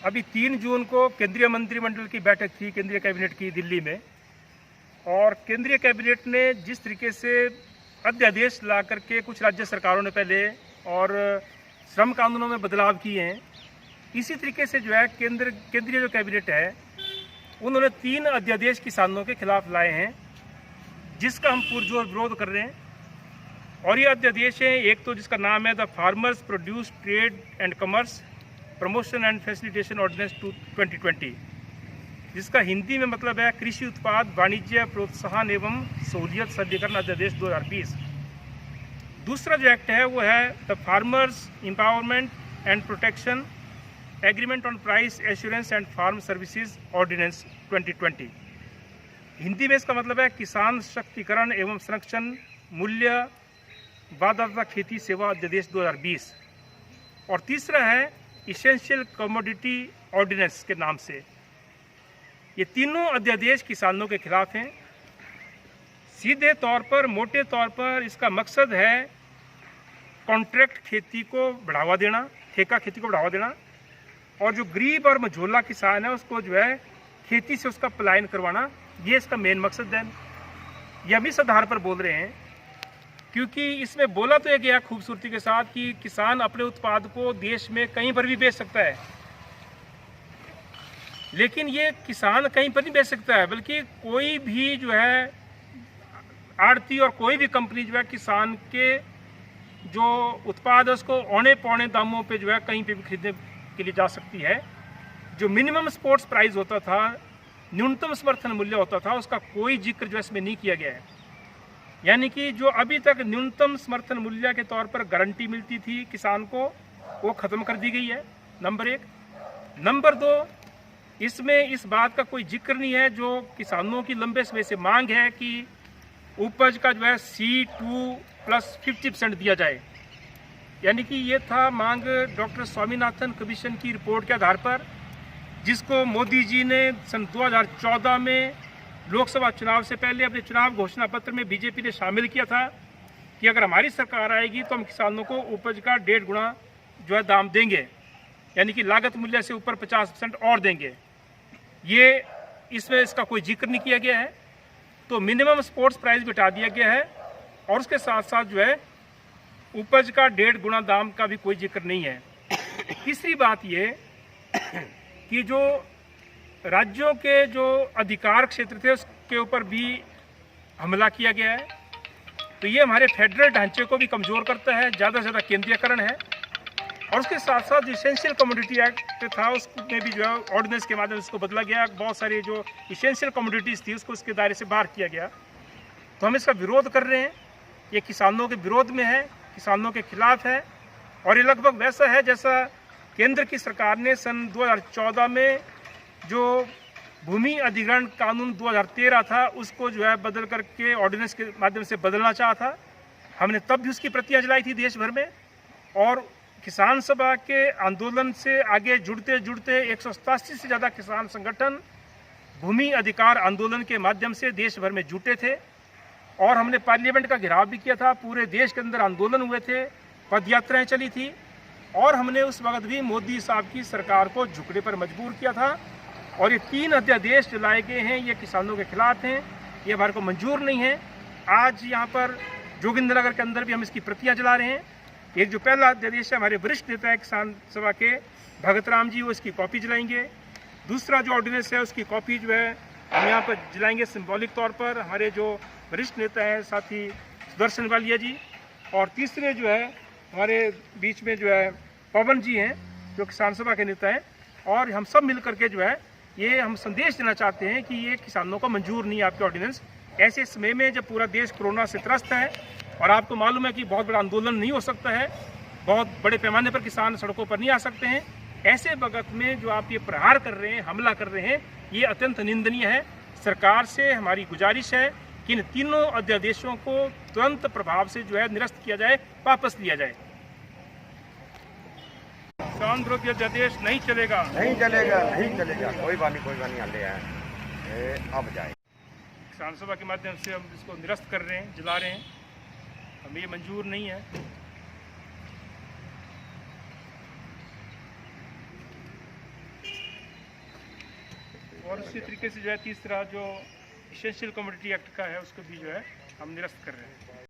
अभी 3 जून को केंद्रीय मंत्रिमंडल की बैठक थी केंद्रीय कैबिनेट की दिल्ली में, और केंद्रीय कैबिनेट ने जिस तरीके से अध्यादेश ला करके कुछ राज्य सरकारों ने पहले और श्रम कानूनों में बदलाव किए हैं, इसी तरीके से जो है केंद्रीय जो कैबिनेट है उन्होंने 3 अध्यादेश किसानों के खिलाफ लाए हैं, जिसका हम पुरजोर विरोध कर रहे हैं। और ये अध्यादेश है, एक तो जिसका नाम है the farmers produce trade and commerce promotion and facilitation ordinance 2020, जिसका हिंदी में मतलब है कृषि उत्पाद वाणिज्य प्रोत्साहन एवं सहूलियत सरलीकरण अध्यादेश 2020। दूसरा जो एक्ट है वो है the farmers empowerment and protection agreement on price assurance and farm services ordinance 2020। Hindi में इसका मतलब है किसान सशक्तिकरण एवं संरक्षण मूल्य वादात्मक खेती सेवा अध्यादेश 2020। और तीसरा है इसेंशियल कमोडिटी ऑर्डिनेंस के नाम से। ये तीनों अध्यादेश किसानों के खिलाफ हैं। सीधे तौर पर, मोटे तौर पर इसका मकसद है कॉन्ट्रैक्ट खेती को बढ़ावा देना, ठेका खेती को बढ़ावा देना, और जो गरीब और मझोला किसान है उसको जो है खेती से उसका पलायन करवाना, ये इसका मेन मकसद है। ये हम इस आधार पर बोल रहे हैं क्योंकि इसमें बोला तो ये गया खूबसूरती के साथ कि किसान अपने उत्पाद को देश में कहीं पर भी बेच सकता है, लेकिन ये किसान कहीं पर नहीं बेच सकता है, बल्कि कोई भी जो है आड़ती और कोई भी कंपनी जो है किसान के जो उत्पाद है उसको औने पौने दामों पे जो है कहीं पे भी खरीदने के लिए जा सकती है। जो मिनिमम सपोर्ट्स प्राइस होता था, न्यूनतम समर्थन मूल्य होता था, उसका कोई जिक्र जो इसमें नहीं किया गया है। यानी कि जो अभी तक न्यूनतम समर्थन मूल्य के तौर पर गारंटी मिलती थी किसान को, वो ख़त्म कर दी गई है, नंबर 1। नंबर 2, इसमें इस बात का कोई जिक्र नहीं है जो किसानों की लंबे समय से मांग है कि उपज का जो है C2 प्लस 50% दिया जाए। यानी कि ये था मांग डॉक्टर स्वामीनाथन कमीशन की रिपोर्ट के आधार पर, जिसको मोदी जी ने सन 2014 में लोकसभा चुनाव से पहले अपने चुनाव घोषणा पत्र में बीजेपी ने शामिल किया था कि अगर हमारी सरकार आएगी तो हम किसानों को उपज का 1.5 गुना जो है दाम देंगे, यानी कि लागत मूल्य से ऊपर 50% और देंगे। ये इसमें इसका कोई जिक्र नहीं किया गया है, तो मिनिमम सपोर्ट्स प्राइस भी हटा दिया गया है, और उसके साथ साथ जो है उपज का 1.5 गुना दाम का भी कोई जिक्र नहीं है। तीसरी बात ये कि जो राज्यों के जो अधिकार क्षेत्र थे उसके ऊपर भी हमला किया गया है, तो ये हमारे फेडरल ढांचे को भी कमज़ोर करता है, ज़्यादा से ज़्यादा केंद्रीयकरण है। और उसके साथ साथ जो इसेंशियल कमोडिटी एक्ट था उसमें भी जो है ऑर्डिनेंस के माध्यम से उसको बदला गया, बहुत सारी जो इसेंशियल कमोडिटीज़ थी उसको इसके दायरे से बाहर किया गया। तो हम इसका विरोध कर रहे हैं, ये किसानों के विरोध में है, किसानों के खिलाफ है, और ये लगभग वैसा है जैसा केंद्र की सरकार ने सन 2014 में जो भूमि अधिग्रहण कानून 2013 था उसको जो है बदल करके ऑर्डिनेंस के माध्यम से बदलना चाहा था। हमने तब भी उसकी प्रतियां जलाई थी देश भर में, और किसान सभा के आंदोलन से आगे जुड़ते जुड़ते 187 से ज़्यादा किसान संगठन भूमि अधिकार आंदोलन के माध्यम से देश भर में जुटे थे, और हमने पार्लियामेंट का घेराव भी किया था। पूरे देश के अंदर आंदोलन हुए थे, पदयात्राएं चली थी, और हमने उस वक्त भी मोदी साहब की सरकार को झुकने पर मजबूर किया था। और ये 3 अध्यादेश जो लाए गए हैं ये किसानों के खिलाफ हैं, ये हमारे को मंजूर नहीं है। आज यहाँ पर जोगिंद्रनगर के अंदर भी हम इसकी प्रतियां जला रहे हैं। एक जो पहला अध्यादेश है, हमारे वरिष्ठ नेता है किसान सभा के भगत राम जी, वो इसकी कॉपी जलाएंगे। दूसरा जो ऑर्डिनेंस है उसकी कॉपी जो है हम यहाँ पर जलाएंगे सिंबॉलिक तौर पर, हमारे जो वरिष्ठ नेता हैं साथी सुदर्शन वालिया जी। और तीसरे जो है हमारे बीच में जो है पवन जी हैं जो किसान सभा के नेता हैं, और हम सब मिल करके जो है ये हम संदेश देना चाहते हैं कि ये किसानों को मंजूर नहीं है आपके ऑर्डिनेंस। ऐसे समय में जब पूरा देश कोरोना से त्रस्त है और आपको मालूम है कि बहुत बड़ा आंदोलन नहीं हो सकता है, बहुत बड़े पैमाने पर किसान सड़कों पर नहीं आ सकते हैं, ऐसे वक्त में जो आप ये प्रहार कर रहे हैं, हमला कर रहे हैं, ये अत्यंत निंदनीय है। सरकार से हमारी गुजारिश है कि इन तीनों अध्यादेशों को तुरंत प्रभाव से जो है निरस्त किया जाए, वापस लिया जाए। किसान विरोधी अध्यादेश नहीं चलेगा, नहीं चलेगा, नहीं चलेगा। कोई बात नहीं आले है अब जाए। किसान सभा के माध्यम से हम इसको निरस्त कर रहे हैं, जला रहे हैं, हमें ये मंजूर नहीं है। और उसी तरीके से जो है तीसरा जो इसेंशियल कमोडिटी एक्ट का है उसको भी जो है हम निरस्त कर रहे हैं।